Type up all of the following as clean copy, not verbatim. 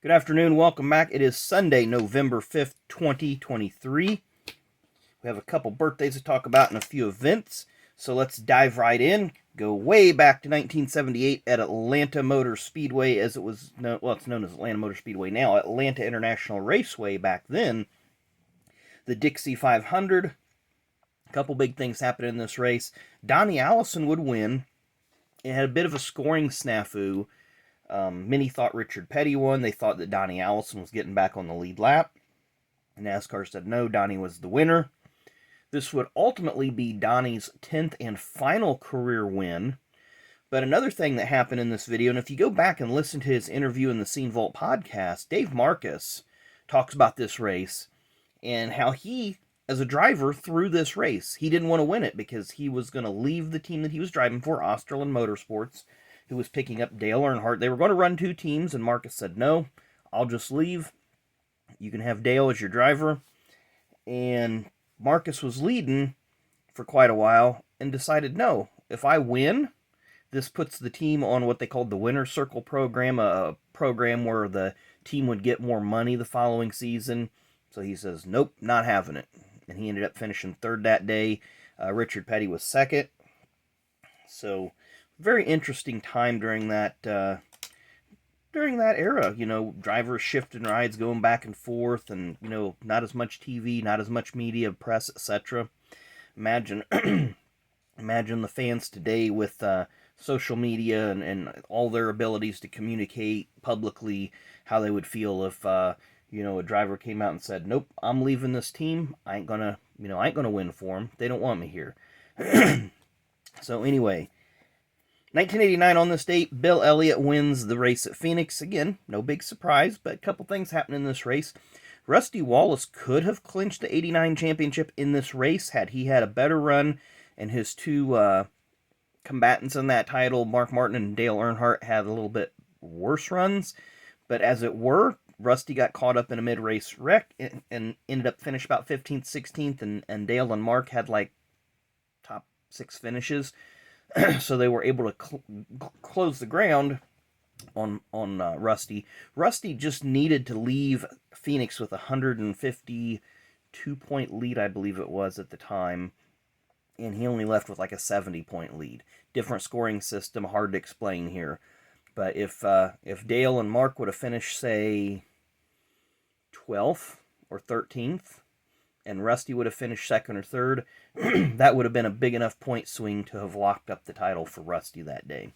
Good afternoon. Welcome back. It is Sunday, November 5th, 2023. We have a couple birthdays to talk about and a few events. So let's dive right in. Go way back to 1978 at Atlanta Motor Speedway, as it was known, well, it's known as Atlanta Motor Speedway now, Atlanta International Raceway back then. The Dixie 500. A couple big things happened in this race. Donnie Allison would win. It had a bit of a scoring snafu. Many thought Richard Petty won. They thought that Donnie Allison was getting back on the lead lap. NASCAR said no, Donnie was the winner. This would ultimately be Donnie's 10th and final career win. But another thing that happened in this video, and if you go back and listen to his interview in the Scene Vault podcast, Dave Marcus talks about this race and how he, as a driver, threw this race. He didn't want to win it because he was going to leave the team that he was driving for, Osterlund Motorsports, who was picking up Dale Earnhardt. They were going to run two teams, and Marcus said, no, I'll just leave. You can have Dale as your driver. And Marcus was leading for quite a while and decided, no, if I win, this puts the team on what they called the Winner's Circle program, a program where the team would get more money the following season. So he says, nope, not having it. And he ended up finishing third that day. Richard Petty was second. So very interesting time during that era. You know, drivers shifting rides, going back and forth, and you know, not as much TV, not as much media, press, etc. Imagine, imagine the fans today with social media and all their abilities to communicate publicly, how they would feel if you know, a driver came out and said, nope, I'm leaving this team. I ain't gonna win for them. They don't want me here. So anyway, 1989 on this date, Bill Elliott wins the race at Phoenix. Again, no big surprise, but a couple things happened in this race. Rusty Wallace could have clinched the 89 championship in this race had he had a better run, and his two combatants in that title, Mark Martin and Dale Earnhardt, had a little bit worse runs. But as it were, Rusty got caught up in a mid-race wreck and ended up finished about 15th, 16th, and Dale and Mark had like top 6 finishes. So they were able to close the ground on Rusty. Rusty just needed to leave Phoenix with a 152-point lead, I believe it was at the time, and he only left with like a 70-point lead. Different scoring system, hard to explain here. But if Dale and Mark would have finished, say, 12th or 13th, and Rusty would have finished second or third, that would have been a big enough point swing to have locked up the title for Rusty that day.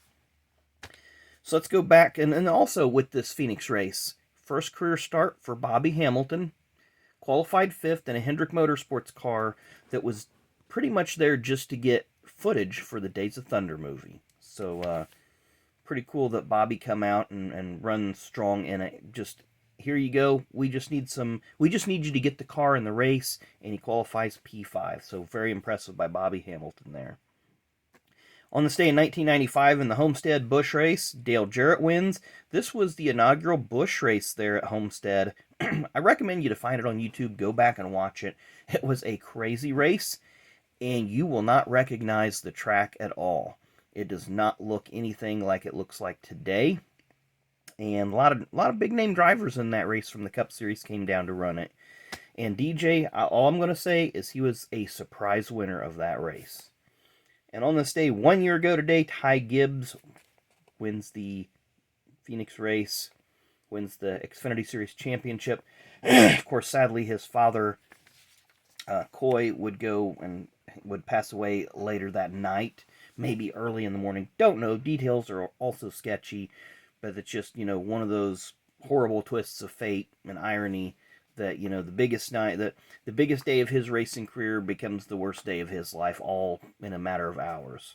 So let's go back, and also with this Phoenix race, first career start for Bobby Hamilton, qualified 5th in a Hendrick Motorsports car that was pretty much there just to get footage for the Days of Thunder movie. So, pretty cool that Bobby come out and run strong in it. Just, here you go. We just need you to get the car in the race, and he qualifies P5. So very impressive by Bobby Hamilton there. On this day in 1995 in the Homestead Busch race, Dale Jarrett wins. This was the inaugural Busch race there at Homestead. I recommend you to find it on YouTube. Go back and watch it. It was a crazy race, and you will not recognize the track at all. It does not look anything like it looks like today. And a lot of big name drivers in that race from the Cup Series came down to run it. And DJ, all I'm going to say is he was a surprise winner of that race. And on this day, 1 year ago today, Ty Gibbs wins the Phoenix race, wins the Xfinity Series championship. Of course, sadly, his father, Coy, would pass away later that night. Maybe early in the morning. Don't know. Details are also sketchy. But it's just, you know, one of those horrible twists of fate and irony that, you know, the biggest day of his racing career becomes the worst day of his life, all in a matter of hours.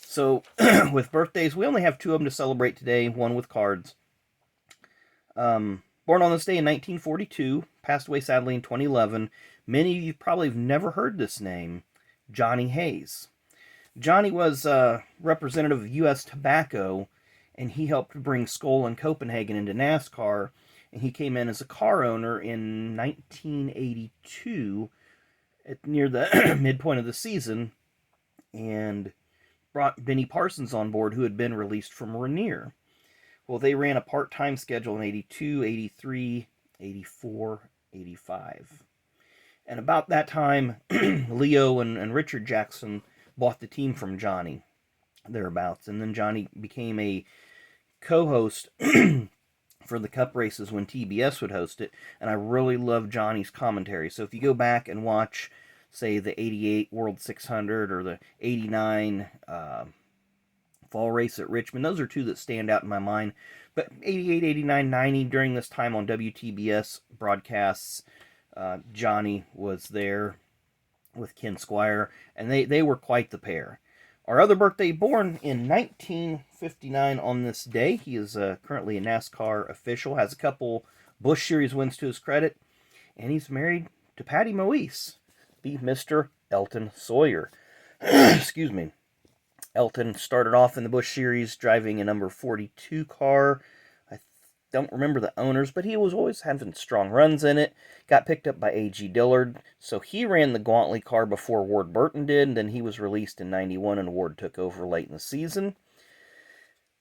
So, with birthdays, we only have 2 of them to celebrate today, one with cards. Born on this day in 1942, passed away sadly in 2011. Many of you probably have never heard this name, Johnny Hayes. Johnny was a representative of U.S. Tobacco, and he helped bring Skoal and Copenhagen into NASCAR, and he came in as a car owner in 1982, near the midpoint of the season, and brought Benny Parsons on board, who had been released from Rainier. Well, they ran a part-time schedule in 82, 83, 84, 85. And about that time, Leo and Richard Jackson bought the team from Johnny, thereabouts. And then Johnny became a co-host for the Cup races when TBS would host it. And I really love Johnny's commentary. So if you go back and watch, say, the 88 World 600 or the 89 fall race at Richmond, those are two that stand out in my mind. But 88, 89, 90, during this time on WTBS broadcasts, Johnny was there with Ken Squire, and they were quite the pair. Our other birthday, born in 1959 on this day. He is currently a NASCAR official, has a couple Busch Series wins to his credit, and he's married to Patty Moise, the Mr. Elton Sawyer. Excuse me. Elton started off in the Busch Series driving a number 42 car. I don't remember the owners, but he was always having strong runs in it. Got picked up by A.G. Dillard, so he ran the Gauntlet car before Ward Burton did, and then he was released in 91, and Ward took over late in the season.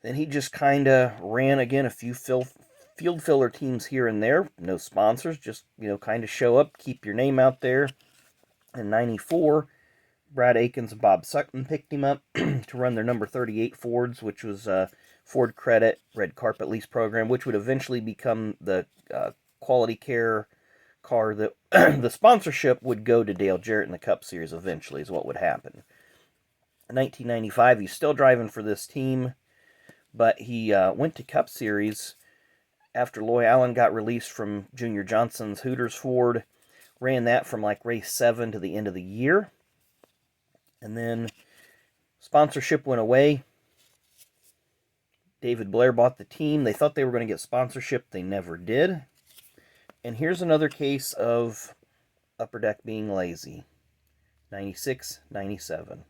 Then he just kind of ran, again, a few field filler teams here and there. No sponsors, just, kind of show up, keep your name out there. In 94... Brad Akins and Bob Sutton picked him up to run their number 38 Fords, which was Ford Credit Red Carpet Lease Program, which would eventually become the Quality Care car that the sponsorship would go to Dale Jarrett in the Cup Series eventually, is what would happen. In 1995, he's still driving for this team, but he went to Cup Series after Loy Allen got released from Junior Johnson's Hooters Ford, ran that from like race 7 to the end of the year. And then sponsorship went away. David Blair bought the team. They thought they were going to get sponsorship. They never did. And here's another case of Upper Deck being lazy. 96, 97.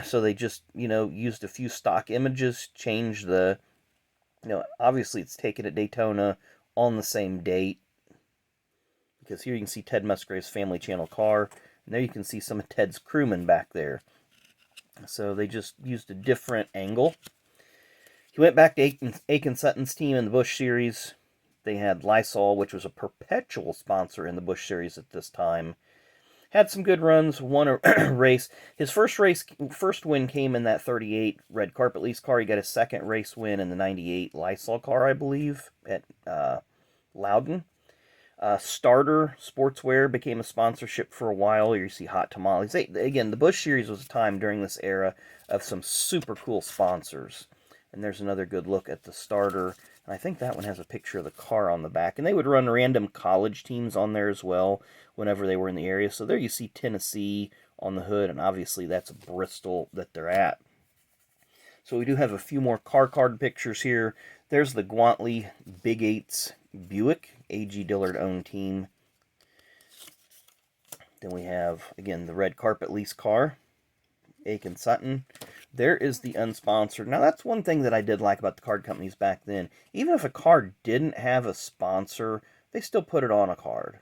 So they just, used a few stock images, changed the, obviously it's taken at Daytona on the same date. Because here you can see Ted Musgrave's Family Channel car. And there you can see some of Ted's crewmen back there. So they just used a different angle. He went back to Aiken Sutton's team in the Busch Series. They had Lysol, which was a perpetual sponsor in the Busch Series at this time. Had some good runs, won a race. His first win came in that 38 Red Carpet Lease car. He got his second race win in the 98 Lysol car, I believe, at Loudon. Starter Sportswear became a sponsorship for a while. You see Hot Tamales. Again, the Busch Series was a time during this era of some super cool sponsors. And there's another good look at the Starter. And I think that one has a picture of the car on the back. And they would run random college teams on there as well whenever they were in the area. So there you see Tennessee on the hood. And obviously that's Bristol that they're at. So we do have a few more car card pictures here. There's the Gauntlet Big 8's Buick, A.G. Dillard owned team. Then we have, again, the Red Carpet Lease car, Aiken Sutton. There is the unsponsored. Now, that's one thing that I did like about the card companies back then. Even if a card didn't have a sponsor, they still put it on a card.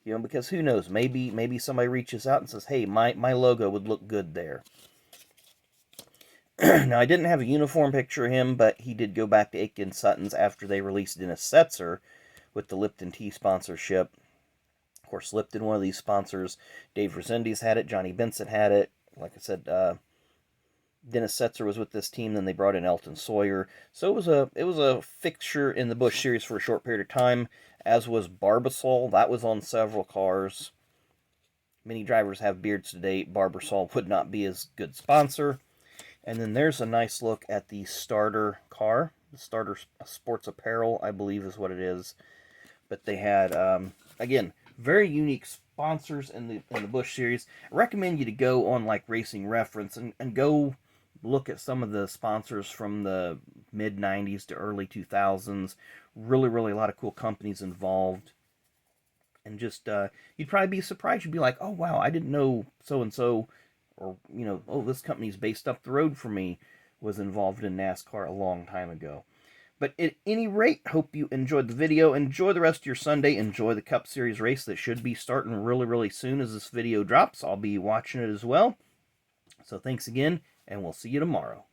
Because who knows, maybe somebody reaches out and says, hey, my logo would look good there. Now, I didn't have a uniform picture of him, but he did go back to Aiken Sutton's after they released Dennis Setzer with the Lipton Tea sponsorship. Of course, Lipton, one of these sponsors. Dave Resendiz had it. Johnny Benson had it. Like I said, Dennis Setzer was with this team. Then they brought in Elton Sawyer. So it was a fixture in the Busch Series for a short period of time, as was Barbasol. That was on several cars. Many drivers have beards today. Barbasol would not be as good sponsor. And then there's a nice look at the Starter car. The Starter Sports Apparel, I believe is what it is. But they had, again, very unique sponsors in the Busch Series. I recommend you to go on like Racing Reference and go look at some of the sponsors from the mid-90s to early 2000s. Really, really a lot of cool companies involved. And just, you'd probably be surprised. You'd be like, oh, wow, I didn't know so-and-so, or, oh, this company's based up the road from me, was involved in NASCAR a long time ago. But at any rate, hope you enjoyed the video. Enjoy the rest of your Sunday. Enjoy the Cup Series race that should be starting really, really soon as this video drops. I'll be watching it as well. So thanks again, and we'll see you tomorrow.